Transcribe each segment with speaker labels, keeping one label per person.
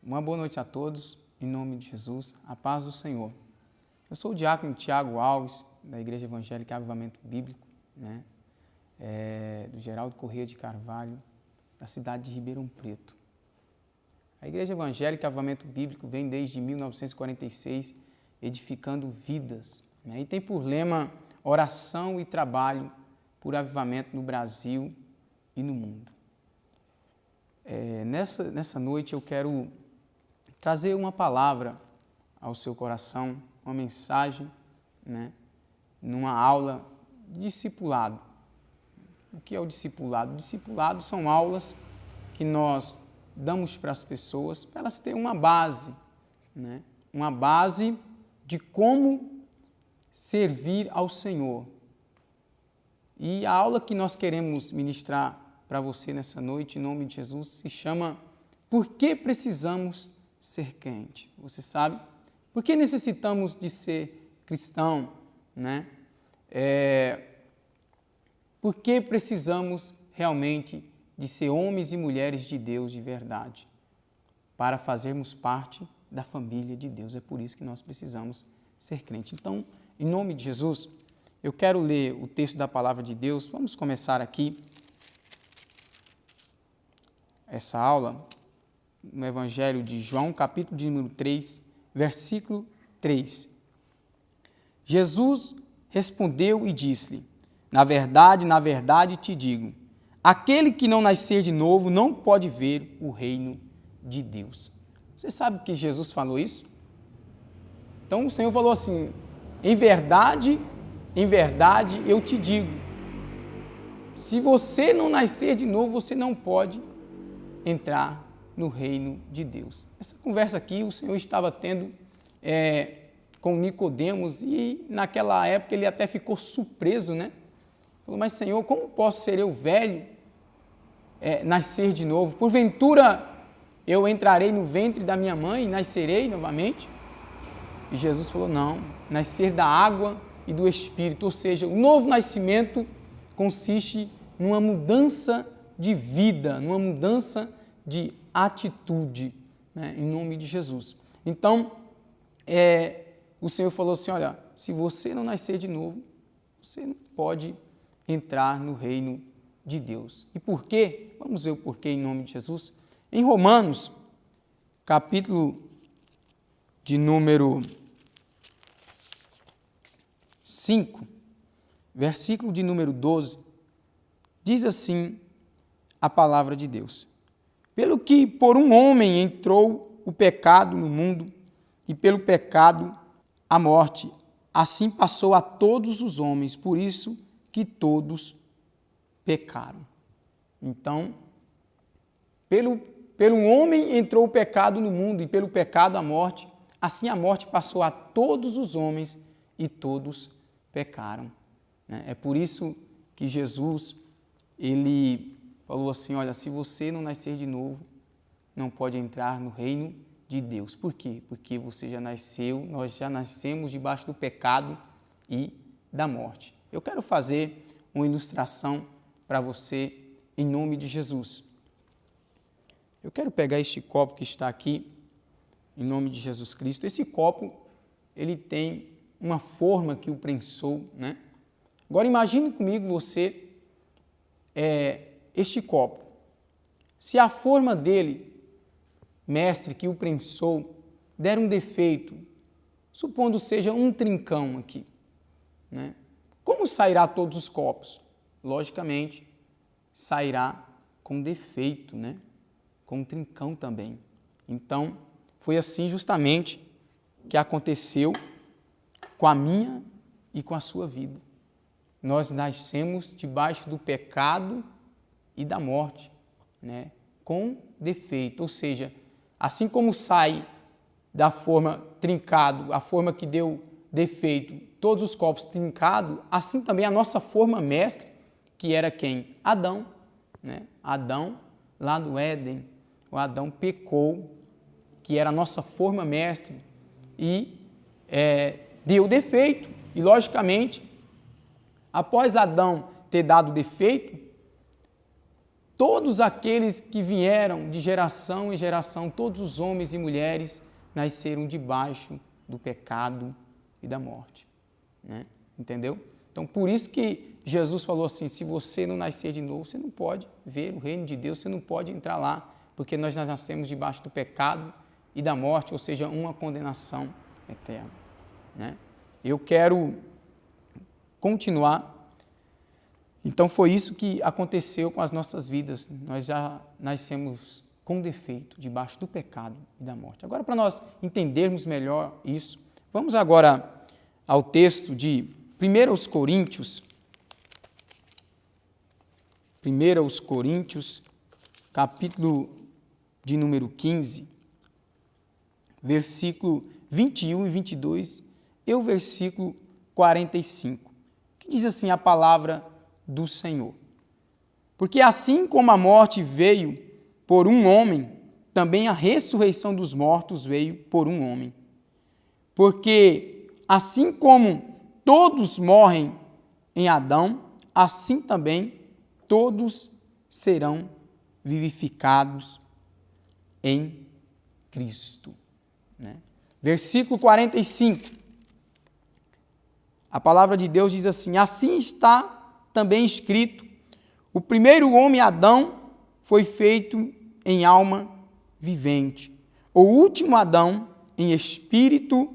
Speaker 1: Uma boa noite a todos, em nome de Jesus, a paz do Senhor. Eu sou o diácono Tiago Alves, da Igreja Evangélica Avivamento Bíblico, do Geraldo Corrêa de Carvalho, da cidade de Ribeirão Preto. A Igreja Evangélica Avivamento Bíblico vem desde 1946 edificando vidas, e tem por lema oração e trabalho por avivamento no Brasil e no mundo. Nessa noite eu quero trazer uma palavra ao seu coração, uma mensagem, numa aula de discipulado. O que é o discipulado? O discipulado são aulas que nós damos para as pessoas, para elas terem uma base, uma base de como servir ao Senhor. E a aula que nós queremos ministrar para você nessa noite, em nome de Jesus, se chama Por que precisamos ser crente? Você sabe? Por que necessitamos de ser cristão? Por que precisamos realmente de ser homens e mulheres de Deus de verdade? Para fazermos parte da família de Deus. É por isso que nós precisamos ser crente. Então, em nome de Jesus, eu quero ler o texto da palavra de Deus. Vamos começar aqui essa aula no Evangelho de João, capítulo de número 3, versículo 3. Jesus respondeu e disse-lhe: na verdade te digo, aquele que não nascer de novo não pode ver o reino de Deus. Você sabe que Jesus falou isso? Então o Senhor falou assim: em verdade eu te digo, se você não nascer de novo, você não pode entrar no reino de Deus. Essa conversa aqui o Senhor estava tendo com Nicodemos e naquela época ele até ficou surpreso, Falou: mas Senhor, como posso ser eu velho, nascer de novo? Porventura eu entrarei no ventre da minha mãe e nascerei novamente? E Jesus falou: não, nascer da água e do Espírito, ou seja, o novo nascimento consiste numa mudança de vida, numa mudança de atitude, em nome de Jesus. Então, o Senhor falou assim: olha, se você não nascer de novo, você não pode entrar no reino de Deus. E por quê? Vamos ver o porquê em nome de Jesus. Em Romanos, capítulo de número 5, versículo de número 12, diz assim a palavra de Deus: pelo que por um homem entrou o pecado no mundo, e pelo pecado a morte, assim passou a todos os homens, por isso que todos pecaram. Então, pelo homem entrou o pecado no mundo, e pelo pecado a morte, assim a morte passou a todos os homens, e todos pecaram. É por isso que Jesus, ele falou assim: olha, se você não nascer de novo, não pode entrar no reino de Deus. Por quê? Porque você já nasceu, nós já nascemos debaixo do pecado e da morte. Eu quero fazer uma ilustração para você em nome de Jesus. Eu quero pegar este copo que está aqui, em nome de Jesus Cristo. Esse copo, ele tem uma forma que o prensou, Agora imagine comigo você, este copo. Se a forma dele, mestre, que o prensou, der um defeito, supondo seja um trincão aqui, como sairá todos os copos? Logicamente, sairá com defeito, com um trincão também. Então, foi assim justamente que aconteceu com a minha e com a sua vida. Nós nascemos debaixo do pecado e da morte, com defeito, ou seja, assim como sai da forma trincado, a forma que deu defeito, todos os copos trincados, assim também a nossa forma mestre, que era quem? Adão, Adão, lá no Éden, o Adão pecou, que era a nossa forma mestre, e deu defeito, e logicamente, após Adão ter dado defeito, todos aqueles que vieram de geração em geração, todos os homens e mulheres nasceram debaixo do pecado e da morte, né? Entendeu? Então, por isso que Jesus falou assim, se você não nascer de novo, você não pode ver o reino de Deus, você não pode entrar lá, porque nós nascemos debaixo do pecado e da morte, ou seja, uma condenação eterna, né? Eu quero continuar. Então, foi isso que aconteceu com as nossas vidas. Nós já nascemos com defeito, debaixo do pecado e da morte. Agora, para nós entendermos melhor isso, vamos agora ao texto de 1 Coríntios, capítulo de número 15, versículo 21 e 22, e o versículo 45, que diz assim a palavra do Senhor. Porque assim como a morte veio por um homem, também a ressurreição dos mortos veio por um homem. Porque assim como todos morrem em Adão, assim também todos serão vivificados em Cristo, né? Versículo 45. A palavra de Deus diz assim, assim está também escrito, o primeiro homem, Adão, foi feito em alma vivente, o último Adão em espírito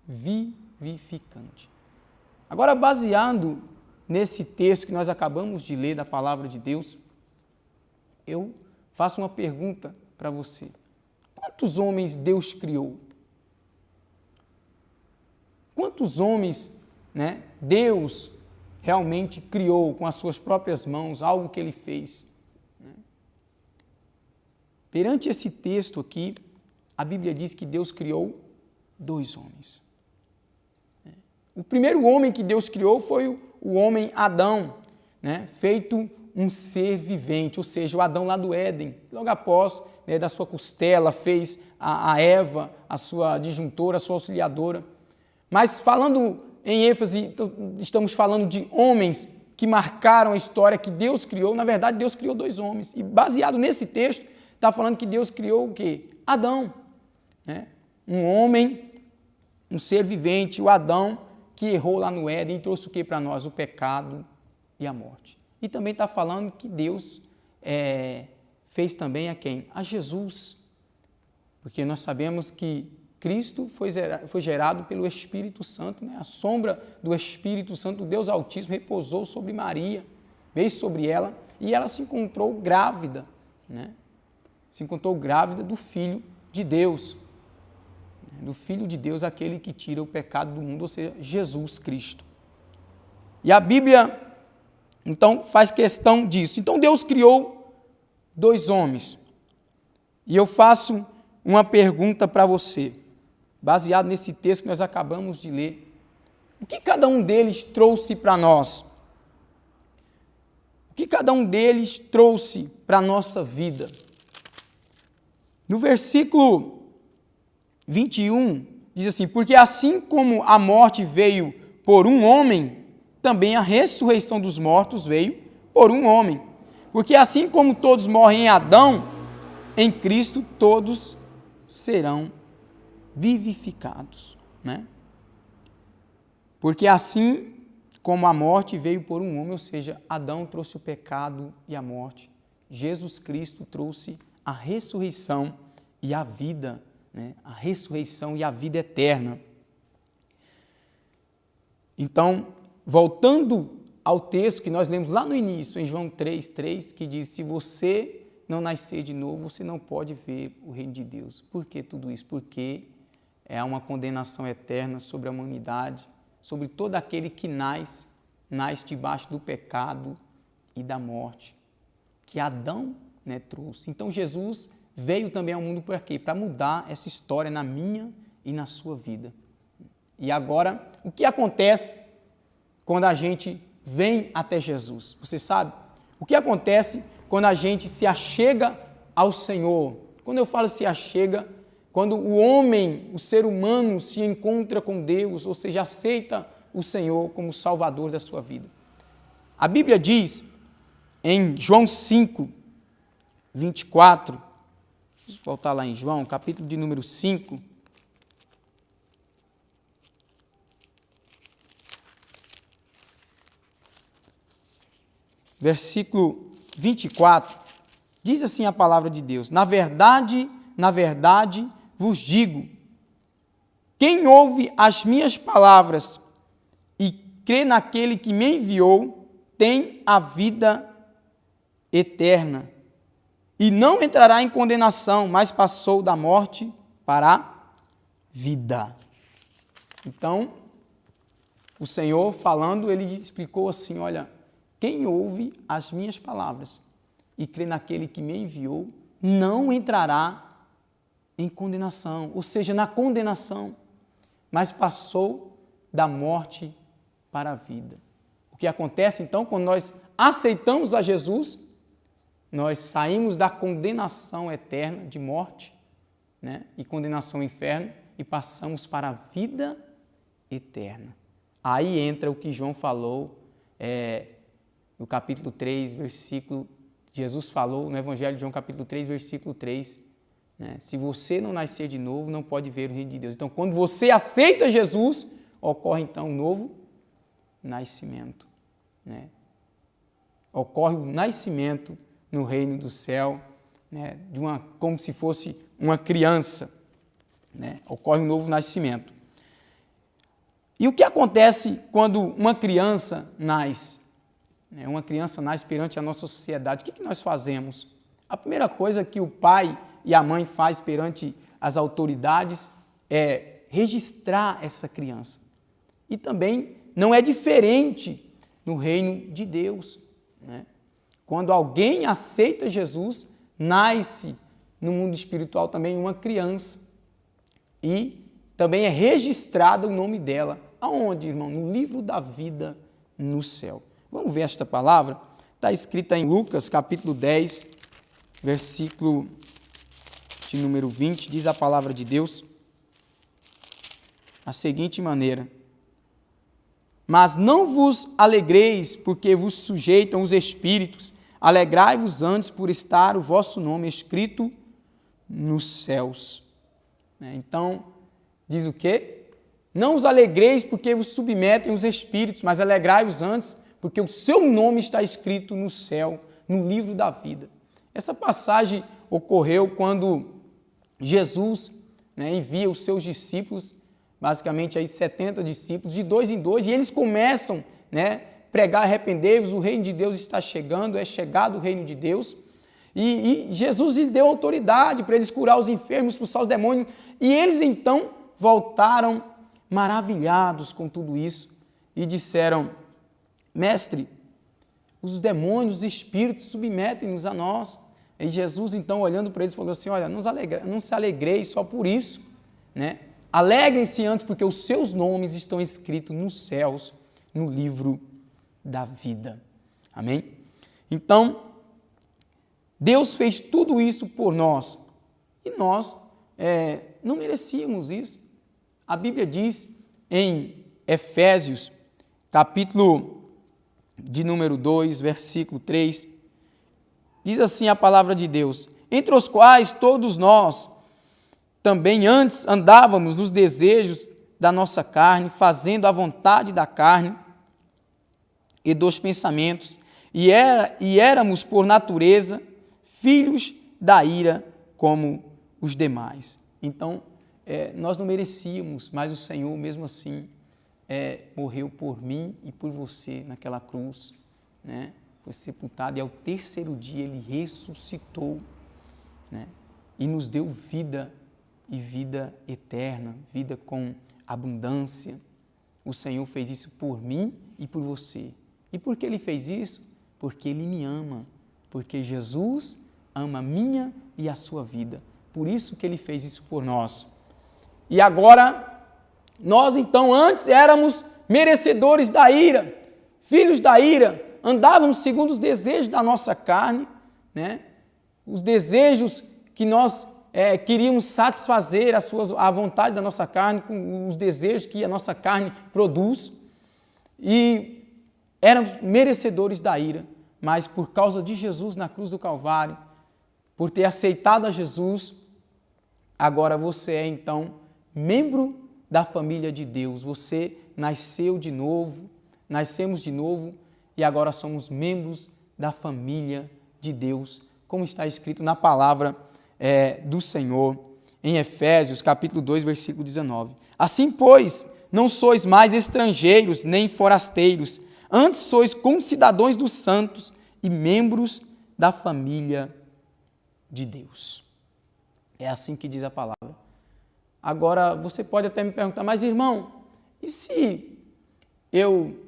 Speaker 1: vivificante. Agora, baseado nesse texto que nós acabamos de ler da palavra de Deus, eu faço uma pergunta para você. Quantos homens Deus criou? Quantos homens, né, Deus realmente criou com as suas próprias mãos, algo que Ele fez? Perante esse texto aqui, a Bíblia diz que Deus criou 2 homens. O primeiro homem que Deus criou foi o homem Adão, né, feito um ser vivente, ou seja, o Adão lá do Éden. Logo após, né, da sua costela, fez a Eva, a sua disjuntora, a sua auxiliadora. Mas falando em ênfase, estamos falando de homens que marcaram a história que Deus criou. Na verdade, Deus criou 2 homens. E baseado nesse texto, está falando que Deus criou o quê? Adão, né? Um homem, um ser vivente, o Adão que errou lá no Éden e trouxe o que para nós? O pecado e a morte. E também está falando que Deus fez também a quem? A Jesus. Porque nós sabemos que Cristo foi gerado pelo Espírito Santo, né? A sombra do Espírito Santo, o Deus Altíssimo, repousou sobre Maria, veio sobre ela e ela se encontrou grávida, né? Se encontrou grávida do Filho de Deus, do Filho de Deus, aquele que tira o pecado do mundo, ou seja, Jesus Cristo. E a Bíblia, então, faz questão disso. Então, Deus criou 2 homens. E eu faço uma pergunta para você, baseado nesse texto que nós acabamos de ler. O que cada um deles trouxe para nós? O que cada um deles trouxe para a nossa vida? No versículo 21, diz assim, porque assim como a morte veio por um homem, também a ressurreição dos mortos veio por um homem. Porque assim como todos morrem em Adão, em Cristo todos serão vivificados, né? Porque assim como a morte veio por um homem, ou seja, Adão trouxe o pecado e a morte, Jesus Cristo trouxe a ressurreição e a vida, né? A ressurreição e a vida eterna. Então, voltando ao texto que nós lemos lá no início, em João 3,3, que diz, se você não nascer de novo, você não pode ver o reino de Deus. Por que tudo isso? Porque é uma condenação eterna sobre a humanidade, sobre todo aquele que nasce debaixo do pecado e da morte, que Adão, né, trouxe. Então, Jesus veio também ao mundo para quê? Para mudar essa história na minha e na sua vida. E agora, o que acontece quando a gente vem até Jesus? Você sabe? O que acontece quando a gente se achega ao Senhor? Quando eu falo se achega, quando o homem, o ser humano se encontra com Deus, ou seja, aceita o Senhor como Salvador da sua vida. A Bíblia diz, em João 5, 24, vamos voltar lá em João, capítulo de número 5, versículo 24, diz assim a palavra de Deus: na verdade vos digo, quem ouve as minhas palavras e crê naquele que me enviou, tem a vida eterna, e não entrará em condenação, mas passou da morte para a vida. Então, o Senhor falando, ele explicou assim, olha, quem ouve as minhas palavras e crê naquele que me enviou, não entrará em condenação, ou seja, na condenação, mas passou da morte para a vida. O que acontece então, quando nós aceitamos a Jesus, nós saímos da condenação eterna de morte, né, e condenação ao inferno, e passamos para a vida eterna. Aí entra o que João falou, no capítulo 3, versículo, Jesus falou no Evangelho de João, capítulo 3, versículo 3, né, se você não nascer de novo, não pode ver o reino de Deus. Então, quando você aceita Jesus, ocorre então um novo nascimento, né? Ocorre o nascimento no reino do céu, né? Como se fosse uma criança, né? Ocorre um novo nascimento. E o que acontece quando uma criança nasce? Uma criança nasce perante a nossa sociedade. O que nós fazemos? A primeira coisa que o pai e a mãe faz perante as autoridades é registrar essa criança. E também não é diferente no reino de Deus, né? Quando alguém aceita Jesus, nasce no mundo espiritual também uma criança e também é registrado o nome dela. Aonde, irmão? No livro da vida no céu. Vamos ver esta palavra? Está escrita em Lucas, capítulo 10, versículo de número 20, diz a palavra de Deus a seguinte maneira: mas não vos alegreis porque vos sujeitam os espíritos, alegrai-vos antes por estar o vosso nome escrito nos céus. Então, diz o quê? Não os alegreis porque vos submetem os espíritos, mas alegrai-vos antes porque o seu nome está escrito no céu, no livro da vida. Essa passagem ocorreu quando Jesus, envia os seus discípulos, basicamente aí 70 discípulos, de 2 em 2, e eles começam, pregar, arrependei-vos, o reino de Deus está chegando, é chegado o reino de Deus, e Jesus lhe deu autoridade para eles curar os enfermos, expulsar os demônios, e eles então voltaram maravilhados com tudo isso, e disseram: mestre, os demônios, os espíritos submetem-nos a nós. E Jesus, então, olhando para eles, falou assim: olha, não se alegreis só por isso, alegrem-se antes, porque os seus nomes estão escritos nos céus, no livro da vida. Amém? Então, Deus fez tudo isso por nós, e nós não merecíamos isso. A Bíblia diz em Efésios, capítulo de número 2, versículo 3, diz assim a palavra de Deus: entre os quais todos nós também antes andávamos nos desejos da nossa carne, fazendo a vontade da carne e dos pensamentos, e éramos por natureza filhos da ira como os demais. Então, nós não merecíamos, mas o Senhor, mesmo assim, morreu por mim e por você naquela cruz, foi sepultado, e ao terceiro dia ele ressuscitou, e nos deu vida, e vida eterna, vida com abundância. O Senhor fez isso por mim e por você. E por que Ele fez isso? Porque Ele me ama, porque Jesus ama a minha e a sua vida. Por isso que Ele fez isso por nós. E agora, nós então antes éramos merecedores da ira, filhos da ira, andávamos segundo os desejos da nossa carne, os desejos que nós queríamos satisfazer a vontade da nossa carne, com os desejos que a nossa carne produz, e éramos merecedores da ira, mas por causa de Jesus na cruz do Calvário, por ter aceitado a Jesus, agora você é então membro da família de Deus. Você nasceu de novo, nascemos de novo e agora somos membros da família de Deus, como está escrito na palavra do Senhor, em Efésios, capítulo 2, versículo 19. Assim, pois, não sois mais estrangeiros nem forasteiros, antes sois concidadãos dos santos e membros da família de Deus. É assim que diz a palavra. Agora, você pode até me perguntar, mas irmão, e se eu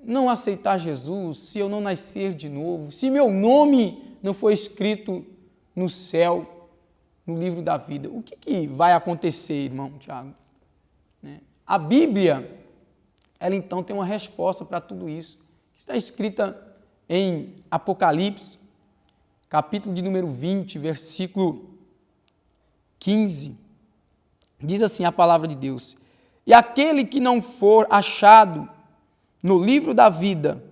Speaker 1: não aceitar Jesus, se eu não nascer de novo, se meu nome não for escrito no céu, no livro da vida, o que vai acontecer, irmão Tiago? A Bíblia, ela então tem uma resposta para tudo isso, que está escrita em Apocalipse, capítulo de número 20, versículo 15, diz assim a palavra de Deus: e aquele que não for achado no livro da vida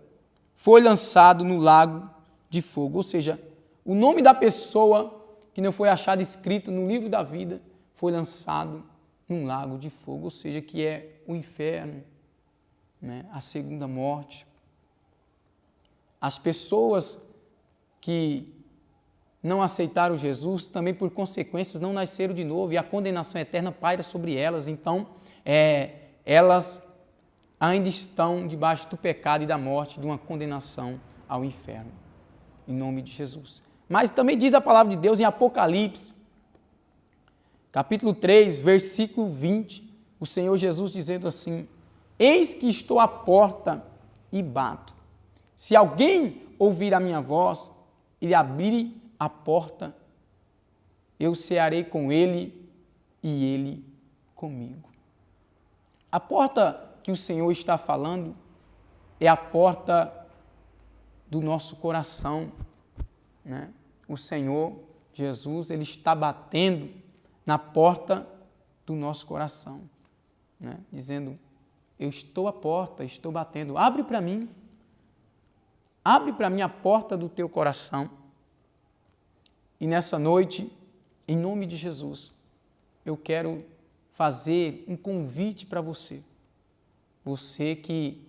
Speaker 1: foi lançado no lago de fogo. Ou seja, o nome da pessoa que não foi achado escrito no livro da vida foi lançado num lago de fogo, ou seja, que é o inferno, a segunda morte. As pessoas que não aceitaram Jesus, também por consequências não nasceram de novo e a condenação eterna paira sobre elas. Então, elas ainda estão debaixo do pecado e da morte, de uma condenação ao inferno, em nome de Jesus. Mas também diz a palavra de Deus em Apocalipse, capítulo 3, versículo 20, o Senhor Jesus dizendo assim: eis que estou à porta e bato. Se alguém ouvir a minha voz e abrir a porta, eu cearei com ele e ele comigo. A porta que o Senhor está falando é a porta do nosso coração, O Senhor Jesus, Ele está batendo na porta do nosso coração, dizendo: eu estou à porta, estou batendo, abre para mim a porta do teu coração. E nessa noite, em nome de Jesus, eu quero fazer um convite para você. Você que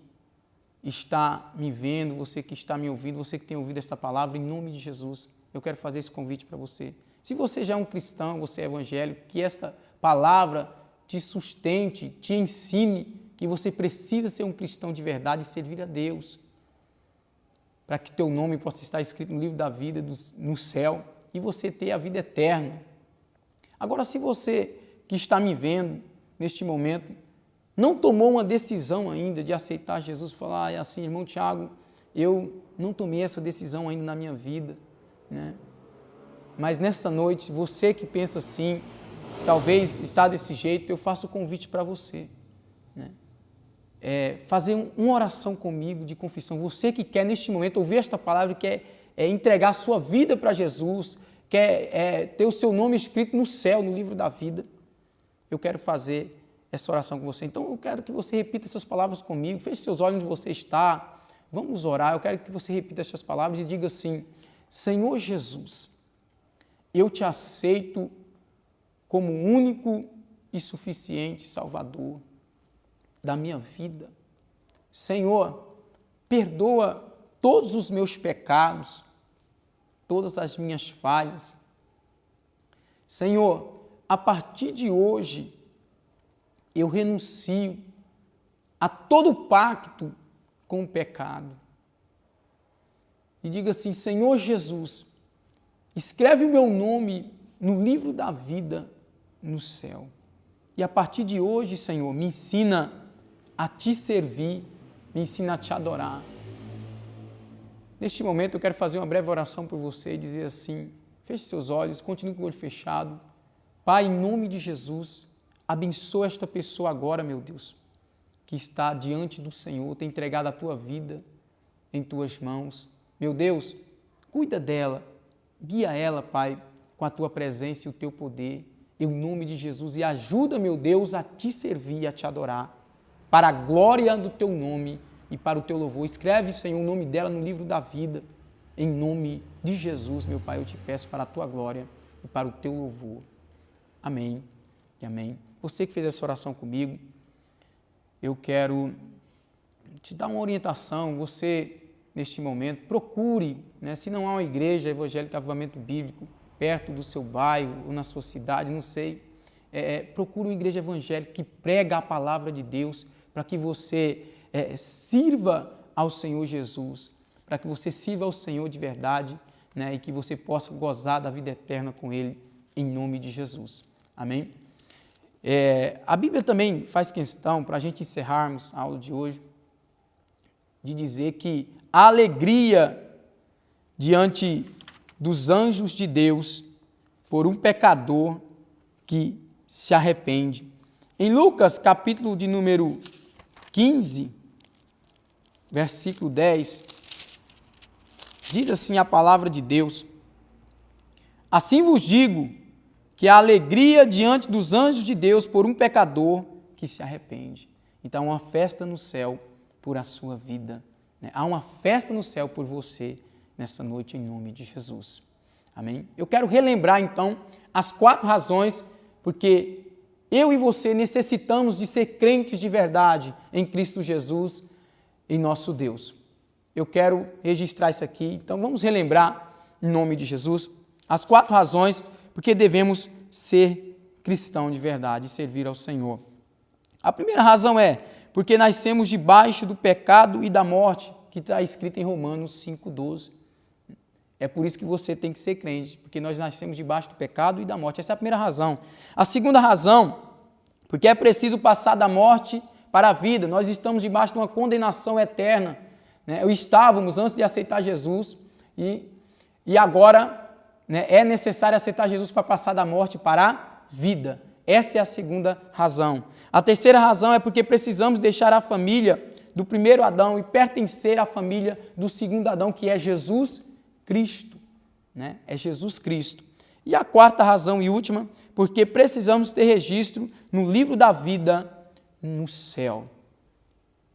Speaker 1: está me vendo, você que está me ouvindo, você que tem ouvido essa palavra, em nome de Jesus, eu quero fazer esse convite para você. Se você já é um cristão, você é evangélico, que essa palavra te sustente, te ensine que você precisa ser um cristão de verdade e servir a Deus, para que teu nome possa estar escrito no livro da vida, no céu, e você ter a vida eterna. Agora, se você que está me vendo neste momento não tomou uma decisão ainda de aceitar Jesus, falar assim: irmão Tiago, eu não tomei essa decisão ainda na minha vida, Mas nesta noite, você que pensa assim, talvez está desse jeito, eu faço o convite para você, fazer uma oração comigo de confissão. Você que quer neste momento ouvir esta palavra, quer entregar a sua vida para Jesus, quer ter o seu nome escrito no céu, no livro da vida, eu quero fazer essa oração com você. Então, eu quero que você repita essas palavras comigo, feche seus olhos onde você está, vamos orar. Eu quero que você repita essas palavras e diga assim: Senhor Jesus, eu te aceito como único e suficiente Salvador da minha vida. Senhor, perdoa todos os meus pecados, todas as minhas falhas. Senhor, a partir de hoje, eu renuncio a todo pacto com o pecado. E diga assim: Senhor Jesus, escreve o meu nome no livro da vida no céu. E a partir de hoje, Senhor, me ensina a te servir, me ensina a te adorar. Neste momento, eu quero fazer uma breve oração por você e dizer assim: feche seus olhos, continue com o olho fechado. Pai, em nome de Jesus, abençoa esta pessoa agora, meu Deus, que está diante do Senhor, tem entregado a tua vida em tuas mãos. Meu Deus, cuida dela, guia ela, Pai, com a tua presença e o teu poder, em nome de Jesus, e ajuda, meu Deus, a te servir e a te adorar, para a glória do teu nome e para o teu louvor. Escreve, Senhor, o nome dela no livro da vida, Em nome de Jesus, meu Pai, eu te peço para a tua glória e para o teu louvor. Amém e amém. Você que fez essa oração comigo, eu quero te dar uma orientação. Você, neste momento, procure, se não há uma igreja evangélica Avivamento Bíblico perto do seu bairro ou na sua cidade, não sei, procure uma igreja evangélica que prega a palavra de Deus para que você sirva ao Senhor Jesus, para que você sirva ao Senhor de verdade, e que você possa gozar da vida eterna com Ele, em nome de Jesus. Amém? A Bíblia também faz questão, para a gente encerrarmos a aula de hoje, de dizer que a alegria diante dos anjos de Deus por um pecador que se arrepende. Em Lucas, capítulo de número 15, versículo 10, diz assim a palavra de Deus: assim vos digo que a alegria diante dos anjos de Deus por um pecador que se arrepende. Então, uma festa no céu por a sua vida. Há uma festa no céu por você nessa noite, em nome de Jesus. Amém? Eu quero relembrar, então, as 4 razões porque eu e você necessitamos de ser crentes de verdade em Cristo Jesus, em nosso Deus. Eu quero registrar isso aqui, então vamos relembrar, em nome de Jesus, as 4 razões porque devemos ser cristão de verdade e servir ao Senhor. A primeira razão é porque nascemos debaixo do pecado e da morte, que está escrito em Romanos 5,12. É por isso que você tem que ser crente, porque nós nascemos debaixo do pecado e da morte. Essa é a primeira razão. A segunda razão, porque é preciso passar da morte para a vida. Nós estamos debaixo de uma condenação eterna. Estávamos antes de aceitar Jesus e agora é necessário aceitar Jesus para passar da morte para a vida. Essa é a segunda razão. A terceira razão é porque precisamos deixar a família do primeiro Adão e pertencer à família do segundo Adão, que é Jesus Cristo. É Jesus Cristo. E a quarta razão e última, porque precisamos ter registro no livro da vida no céu.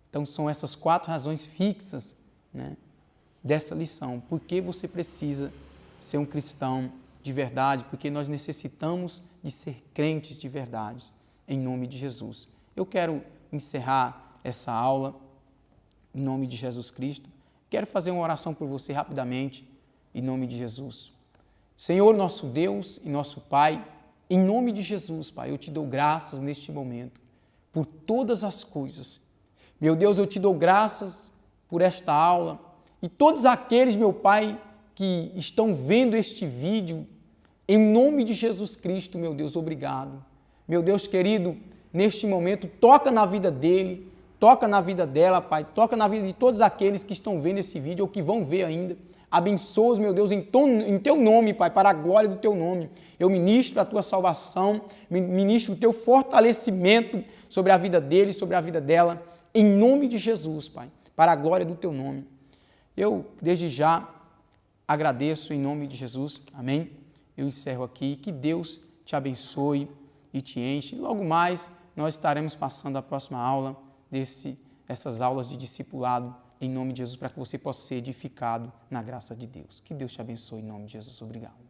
Speaker 1: Então, são essas 4 razões fixas dessa lição. Por que você precisa ser um cristão de verdade? Porque nós necessitamos de ser crentes de verdade, em nome de Jesus. Eu quero encerrar essa aula em nome de Jesus Cristo. Quero fazer uma oração por você rapidamente, em nome de Jesus. Senhor, nosso Deus e nosso Pai, em nome de Jesus, Pai, eu te dou graças neste momento por todas as coisas. Meu Deus, eu te dou graças por esta aula e todos aqueles, meu Pai, que estão vendo este vídeo, em nome de Jesus Cristo, meu Deus, obrigado. Meu Deus querido, neste momento, toca na vida dele, toca na vida dela, Pai, toca na vida de todos aqueles que estão vendo esse vídeo ou que vão ver ainda. Abençoa-os, meu Deus, em teu nome, Pai, para a glória do teu nome. Eu ministro a tua salvação, ministro o teu fortalecimento sobre a vida dele, sobre a vida dela, em nome de Jesus, Pai, para a glória do teu nome. Eu, desde já, agradeço em nome de Jesus, amém? Eu encerro aqui, que Deus te abençoe e te enche. Logo mais, nós estaremos passando a próxima aula essas aulas de discipulado, em nome de Jesus, para que você possa ser edificado na graça de Deus. Que Deus te abençoe em nome de Jesus. Obrigado.